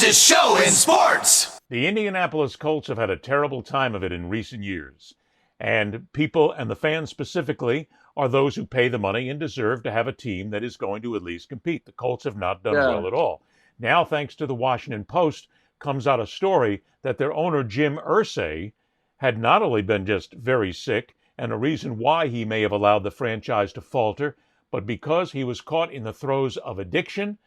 fastest show in sports. The Indianapolis Colts have had a terrible time of it in recent years. And people, and the fans specifically, are those who pay the money and deserve to have a team that is going to at least compete. The Colts have not done well at all. Now, thanks to the Washington Post, comes out a story that their owner, Jim Irsay, had not only been just very sick, and a reason why he may have allowed the franchise to falter, but because he was caught in the throes of addiction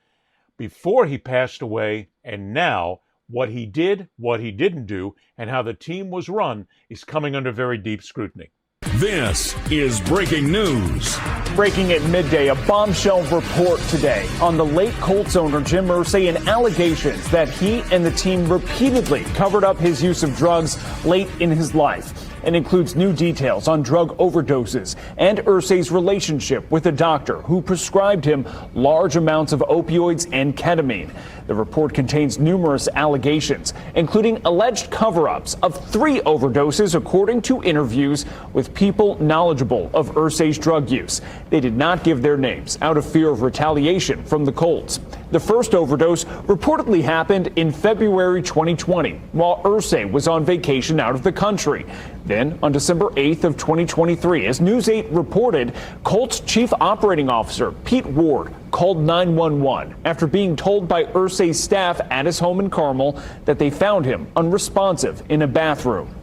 before he passed away, and now what he did, what he didn't do, and how the team was run is coming under very deep scrutiny. This is breaking news. Breaking at midday, a bombshell report today on the late Colts owner Jim Irsay and allegations that he and the team repeatedly covered up his use of drugs late in his life. And includes new details on drug overdoses and Irsay's relationship with a doctor who prescribed him large amounts of opioids and ketamine. The report contains numerous allegations, including alleged cover-ups of 3 overdoses, according to interviews with people knowledgeable of Irsay's drug use. They did not give their names out of fear of retaliation from the Colts. The first overdose reportedly happened in February 2020, while Irsay was on vacation out of the country. Then, on December 8th of 2023, as News 8 reported, Colts Chief Operating Officer Pete Ward called 911 after being told by Irsay's staff at his home in Carmel that they found him unresponsive in a bathroom.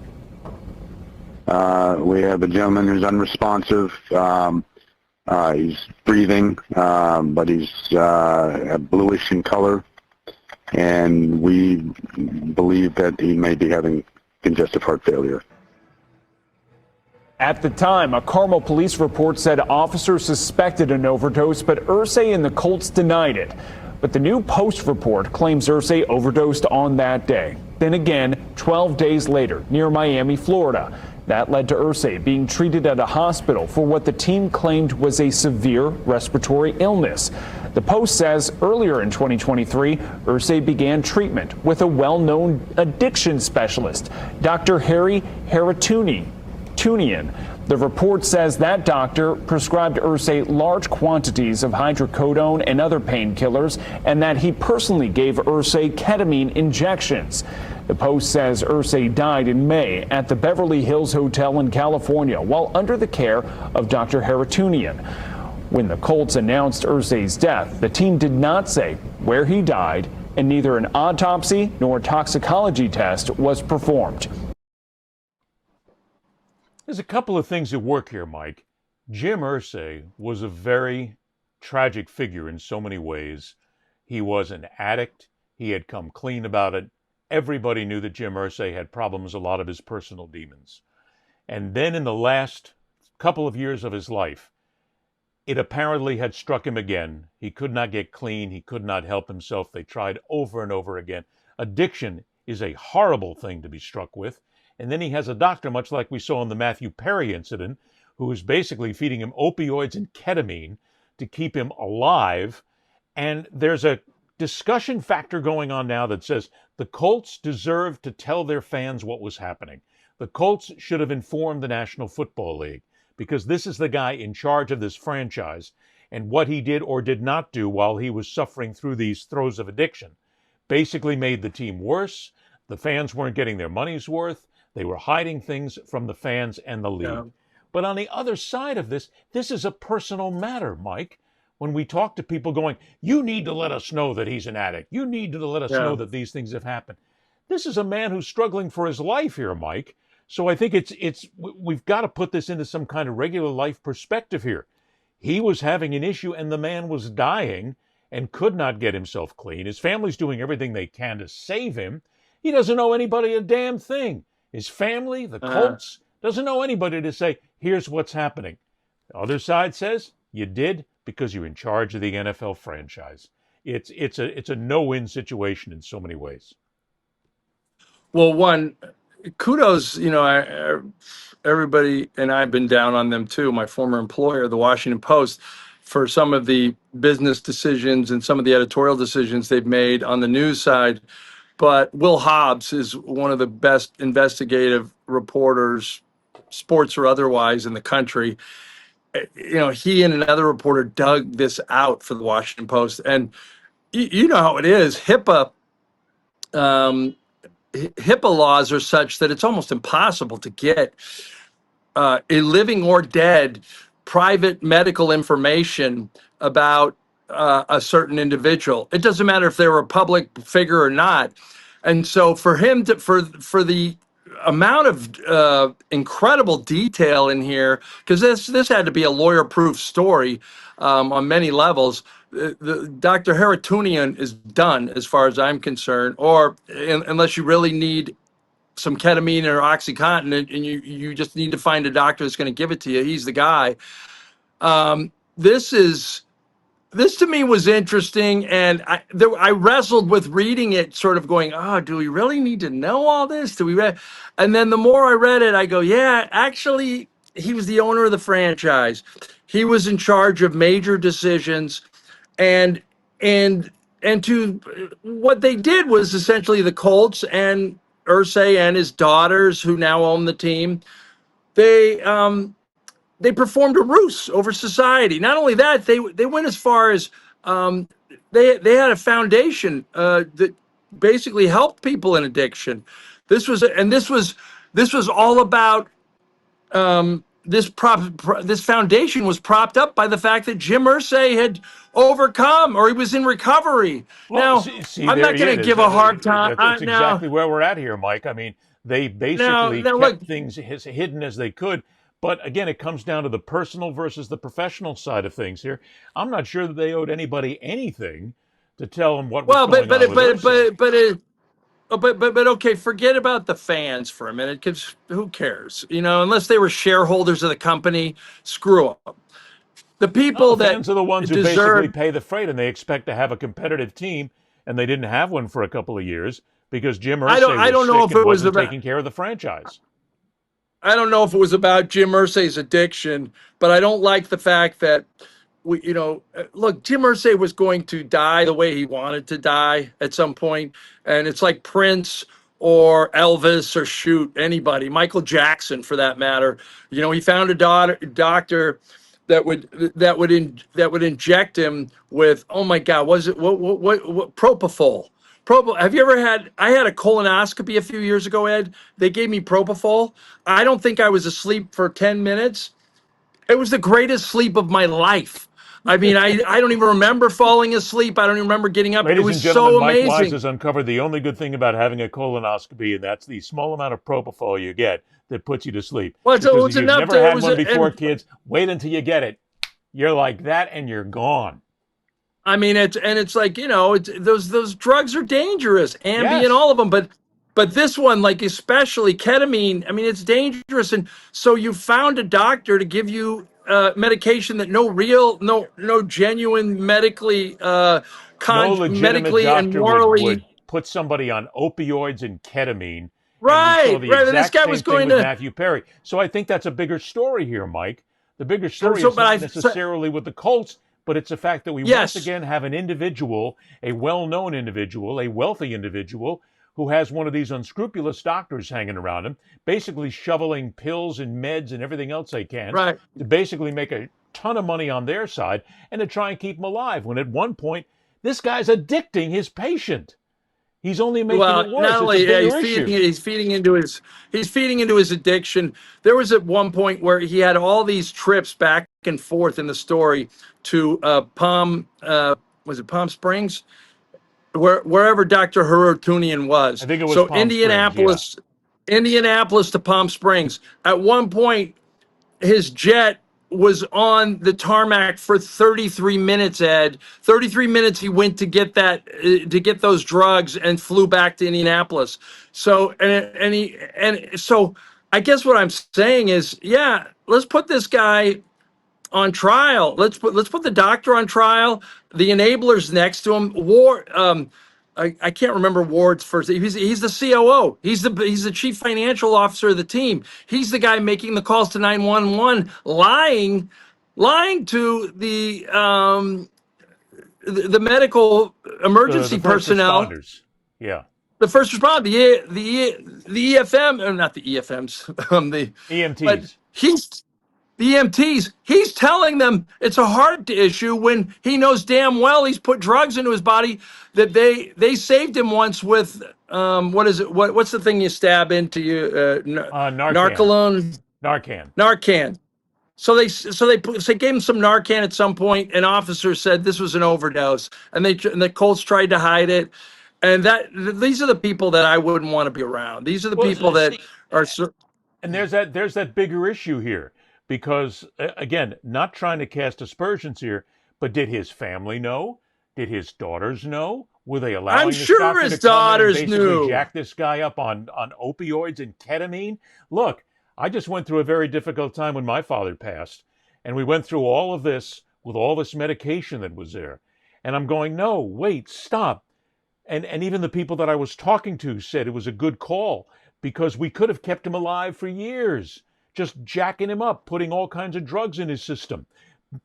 We have a gentleman who's unresponsive. He's breathing, but he's bluish in color, and we believe that he may be having congestive heart failure. At the time, a Carmel police report said officers suspected an overdose, but Irsay and the Colts denied it. But the new Post report claims Irsay overdosed on that day. Then again, 12 days later, near Miami, Florida. That led to Irsay being treated at a hospital for what the team claimed was a severe respiratory illness. The Post says earlier in 2023, Irsay began treatment with a well-known addiction specialist, Dr. Harry Haratunian. The report says that doctor prescribed Irsay large quantities of hydrocodone and other painkillers, and that he personally gave Irsay ketamine injections. The Post says Irsay died in May at the Beverly Hills Hotel in California while under the care of Dr. Haratunian. When the Colts announced Irsay's death, the team did not say where he died, and neither an autopsy nor a toxicology test was performed. There's a couple of things at work here, Mike. Jim Irsay was a very tragic figure in so many ways. He was an addict. He had come clean about it. Everybody knew that Jim Irsay had problems, a lot of his personal demons. And then in the last couple of years of his life, it apparently had struck him again. He could not get clean. He could not help himself. They tried over and over again. Addiction is a horrible thing to be struck with. And then he has a doctor, much like we saw in the Matthew Perry incident, who is basically feeding him opioids and ketamine to keep him alive. And there's a discussion factor going on now that says the Colts deserve to tell their fans what was happening. The Colts should have informed the National Football League, because this is the guy in charge of this franchise, and what he did or did not do while he was suffering through these throes of addiction basically made the team worse. The fans weren't getting their money's worth. They were hiding things from the fans and the league. Yeah. But on the other side of this is a personal matter, Mike. When we talk to people going, you need to let us know that he's an addict. You need to let us know that these things have happened. This is a man who's struggling for his life here, Mike. So I think we've got to put this into some kind of regular life perspective here. He was having an issue and the man was dying and could not get himself clean. His family's doing everything they can to save him. He doesn't owe anybody a damn thing. His family, the Colts, doesn't know anybody to say, here's what's happening. The other side says, you did because you're in charge of the NFL franchise. It's a no-win situation in so many ways. Well, one, kudos, everybody, and I've been down on them too, my former employer, the Washington Post, for some of the business decisions and some of the editorial decisions they've made on the news side. But Will Hobbs is one of the best investigative reporters, sports or otherwise, in the country. He and another reporter dug this out for the Washington Post. And you know how it is. HIPAA HIPAA laws are such that it's almost impossible to get a living or dead private medical information about a certain individual. It doesn't matter if they were a public figure or not. And so for him to for the amount of incredible detail in here, because this had to be a lawyer-proof story on many levels. Dr. Haratunian is done as far as I'm concerned, or unless you really need some ketamine or OxyContin, and you just need to find a doctor that's going to give it to you. He's the guy. This to me was interesting, and I wrestled with reading it, sort of going, oh, do we really need to know all this? Do we read? And then the more I read it, I go, yeah, actually, he was the owner of the franchise. He was in charge of major decisions, and to what they did was essentially the Colts and Irsay and his daughters, who now own the team, they performed a ruse over society. Not only that, they went as far as they had a foundation that basically helped people in addiction. This was all about this foundation was propped up by the fact that Jim Irsay had overcome, or he was in recovery. Well, Now, see, I'm there not going it to is. give a hard time. That's exactly where we're at here, Mike. I mean, they basically now, kept look, things as hidden as they could. But again, it comes down to the personal versus the professional side of things here. I'm not sure that they owed anybody anything to tell them what was going on with Irsay. But okay, forget about the fans for a minute, because who cares? Unless they were shareholders of the company, screw them. The people The that fans are the ones who basically deserve, pay the freight, and they expect to have a competitive team, and they didn't have one for a couple of years because Jim Irsay I don't was know sick if and it was wasn't about, taking care of the franchise. I don't know if it was about Jim Irsay's addiction, but I don't like the fact that look, Jim Irsay was going to die the way he wanted to die at some point, and it's like Prince or Elvis or shoot anybody, Michael Jackson for that matter. He found a doctor that would inject him with, oh my God, was it what propofol? Have you ever had? I had a colonoscopy a few years ago, Ed. They gave me propofol. I don't think I was asleep for 10 minutes. It was the greatest sleep of my life. I mean, I don't even remember falling asleep. I don't even remember getting up. Ladies It was and gentlemen, so Mike Wise amazing. has uncovered the only good thing about having a colonoscopy, and that's the small amount of propofol you get that puts you to sleep. Well, because it's if you've enough never to, it had was one before, and, kids, wait until you get it. You're like that, and you're gone. I mean, it's like, those drugs are dangerous, Ambien, Yes. all of them, but this one, like especially ketamine, I mean, it's dangerous, and so you found a doctor to give you medication that no genuine No legitimate medically and doctor would morally. put somebody on opioids and ketamine, and we saw Right, the right. And this exact guy same was thing going with to. Matthew Perry. So I think that's a bigger story here, Mike. The bigger story So, is but not I. necessarily with the Colts, but it's the fact that we Yes. once again have an individual, a well-known individual, a wealthy individual, who has one of these unscrupulous doctors hanging around him, basically shoveling pills and meds and everything else they can Right. to basically make a ton of money on their side and to try and keep him alive. When at one point, this guy's addicting his patient. He's only making it worse. Not only It's a bigger he's issue. he's feeding into his addiction. There was at one point where he had all these trips back and forth in the story to was it Palm Springs, wherever Dr. Haratunian was. I think it was So Palm Springs, yeah. Indianapolis to Palm Springs. At one point, his jet was on the tarmac for 33 minutes, Ed. 33 minutes he went to get to get those drugs and flew back to Indianapolis. So so I guess what I'm saying is, yeah, let's put this guy on trial. Let's put the doctor on trial. The enablers next to him. I can't remember Ward's first. He's the COO. He's the chief financial officer of the team. He's the guy making the calls to 911, lying to the medical emergency The first personnel. responders. Yeah. The first responder, the EFM, or not the EFMs, the EMTs. but the EMTs, he's telling them it's a heart issue when he knows damn well he's put drugs into his body that they saved him once with what is it? What's the thing you stab into you? Narcan. Narcolone, Narcan. Narcan. So they gave him some Narcan at some point. An officer said this was an overdose, and the Colts tried to hide it. And these are the people that I wouldn't want to be around. These are the people that are. And there's that bigger issue here because again, not trying to cast aspersions here, but did his family know? Did his daughters know? Were they allowing I'm this sure doctor his to come in and daughters basically knew. jack this guy up on opioids and ketamine? Look, I just went through a very difficult time when my father passed, and we went through all of this with all this medication that was there. And I'm going, no, wait, stop. And even the people that I was talking to said it was a good call because we could have kept him alive for years, just jacking him up, putting all kinds of drugs in his system,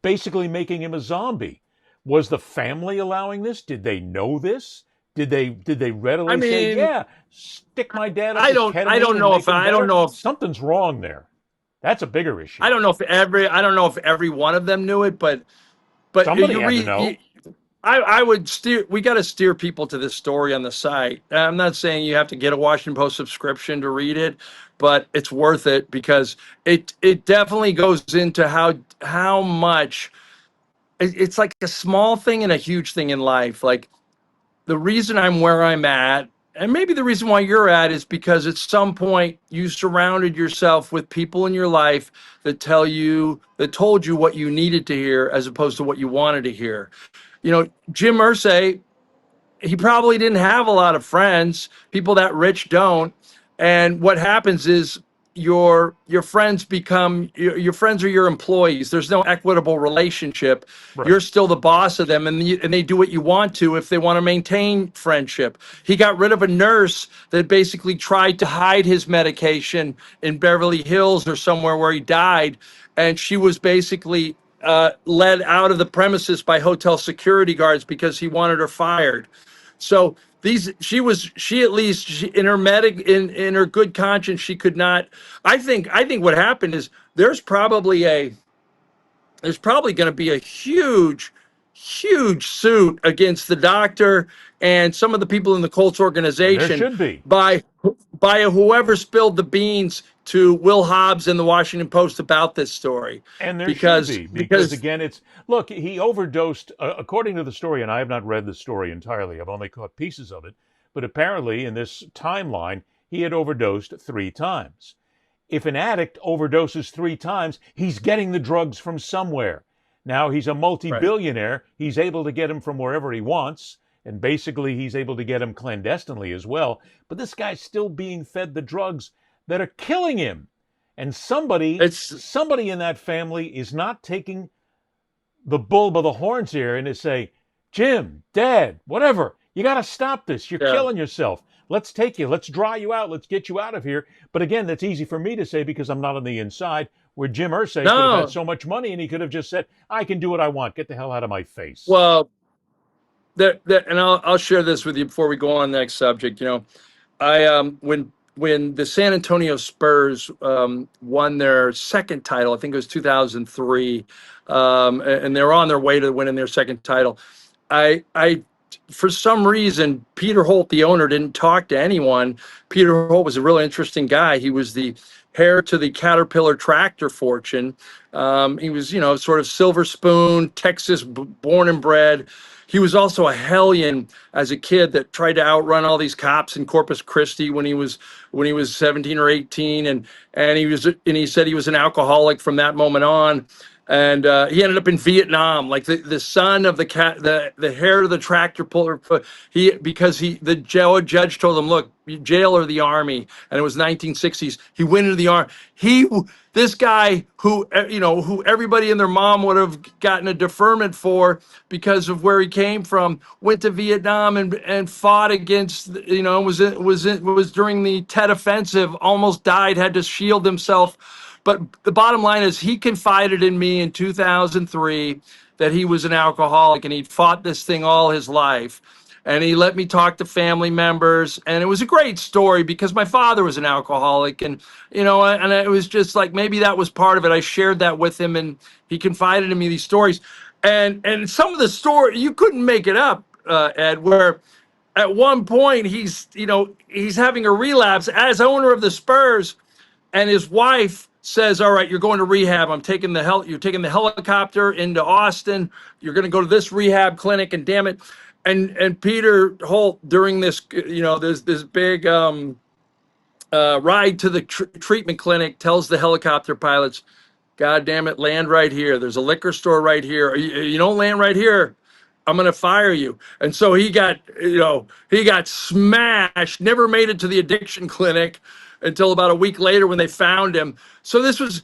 basically making him a zombie. Was the family allowing this? Did they know this? Did they readily say, yeah, stick my dad up with ketamine I don't know and if make him I don't better? know if Something's wrong there. That's a bigger issue. I don't know if every one of them knew it, but Somebody you had to read. know. I would steer. We got to steer people to this story on the site. I'm not saying you have to get a Washington Post subscription to read it, but it's worth it because it definitely goes into how much it's like a small thing and a huge thing in life. Like the reason I'm where I'm at, and maybe the reason why you're at, is because at some point you surrounded yourself with people in your life that told you what you needed to hear as opposed to what you wanted to hear. Jim Irsay, he probably didn't have a lot of friends. People that rich don't. And what happens is your friends become your friends are your employees. There's no equitable relationship. Right. You're still the boss of them, and they do what you want to if they want to maintain friendship. He got rid of a nurse that basically tried to hide his medication in Beverly Hills or somewhere where he died, and she was basically led out of the premises by hotel security guards because he wanted her fired. So in her in her good conscience, she could not. I think what happened is there's probably going to be a huge suit against the doctor and some of the people in the Colts organization. There should be. by whoever spilled the beans to Will Hobbs and the Washington Post about this story. And there should be, because again, look, he overdosed, according to the story, and I have not read the story entirely, I've only caught pieces of it, but apparently in this timeline, he had overdosed 3 times. If an addict overdoses 3 times, he's getting the drugs from somewhere. Now, he's a multi-billionaire. Right. He's able to get them from wherever he wants, and basically he's able to get them clandestinely as well. But this guy's still being fed the drugs that are killing him. And somebody in that family is not taking the bull by the horns here and to say, Jim, Dad, whatever, you got to stop this. You're killing yourself. Let's take you. Let's dry you out. Let's get you out of here. But again, that's easy for me to say because I'm not on the inside, where Jim Irsay could have had so much money and he could have just said, I can do what I want. Get the hell out of my face. Well, and I'll share this with you before we go on the next subject. I when the San Antonio Spurs won their second title, I think it was 2003, and they were on their way to winning their second title. I for some reason, Peter Holt, the owner, didn't talk to anyone. Peter Holt was a really interesting guy. He was the heir to the Caterpillar tractor fortune. He was, sort of silver spoon, Texas born and bred. He was also a hellion as a kid that tried to outrun all these cops in Corpus Christi when he was 17 or 18, and he said he was an alcoholic from that moment on. And he ended up in Vietnam, like the son of the heir of the tractor puller. The judge told him, look, jail or the army, and it was 1960s. He went into the army. This guy who everybody and their mom would have gotten a deferment for because of where he came from, went to Vietnam and fought against, was during the Tet Offensive, almost died, had to shield himself. But the bottom line is he confided in me in 2003 that he was an alcoholic and he'd fought this thing all his life. and he let me talk to family members, and it was a great story because my father was an alcoholic, and and it was just like maybe that was part of it. I shared that with him, and he confided in me these stories, and some of the story you couldn't make it up, Ed, where at one point he's having a relapse as owner of the Spurs, and his wife says, "All right, you're going to rehab. You're taking the helicopter into Austin. You're going to go to this rehab clinic." And damn it, and Peter Holt during this, there's this big ride to the treatment clinic tells the helicopter pilots, "God damn it, land right here. There's a liquor store right here. You don't land right here, I'm going to fire you." And so he got smashed, never made it to the addiction clinic until about a week later when they found him. So this was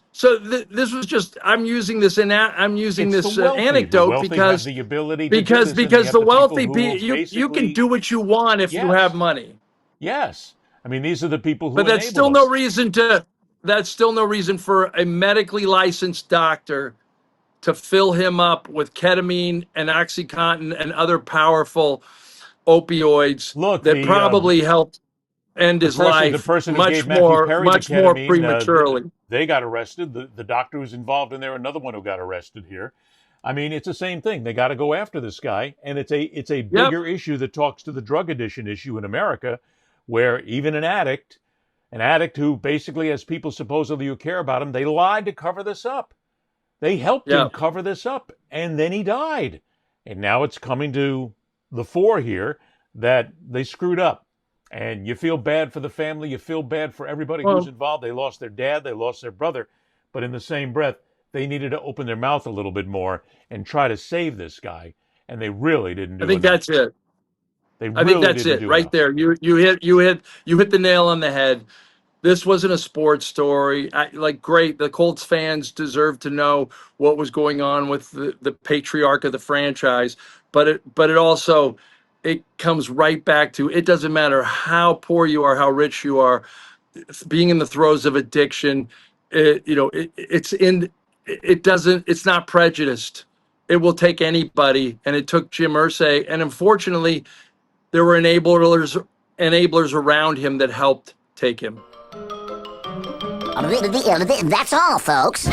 just, I'm using this It's the wealthy. The anecdote wealthy because have the ability to do this, and you because have the the wealthy people who people, you can basically- do what you want if you Yes. have money. Yes. I mean, these are the people who But that's still enable no us. reason for a medically licensed doctor to fill him up with ketamine and OxyContin and other powerful opioids Look, that probably helped end his the life person who gave Matthew Perry the much more ketamine, prematurely. they got arrested. The doctor who's involved in there, another one who got arrested here. I mean, it's the same thing. They got to go after this guy, and it's a bigger issue that talks to the drug addiction issue in America, where even an addict who basically has people supposedly who care about him, they lied to cover this up. They helped him cover this up, and then he died. And now it's coming to the fore here that they screwed up. And you feel bad for the family. You feel bad for everybody who's involved. They lost their dad. They lost their brother. But in the same breath, they needed to open their mouth a little bit more and try to save this guy. And they really didn't do it. I think that's it. I think that's it right there. You hit the nail on the head. This wasn't a sports story. Great. The Colts fans deserve to know what was going on with the patriarch of the franchise. But it also, it comes right back to, it doesn't matter how poor you are, how rich you are, being in the throes of addiction, it's not prejudiced. It will take anybody. And it took Jim Irsay. And unfortunately, there were enablers around him that helped take him. That's all, folks.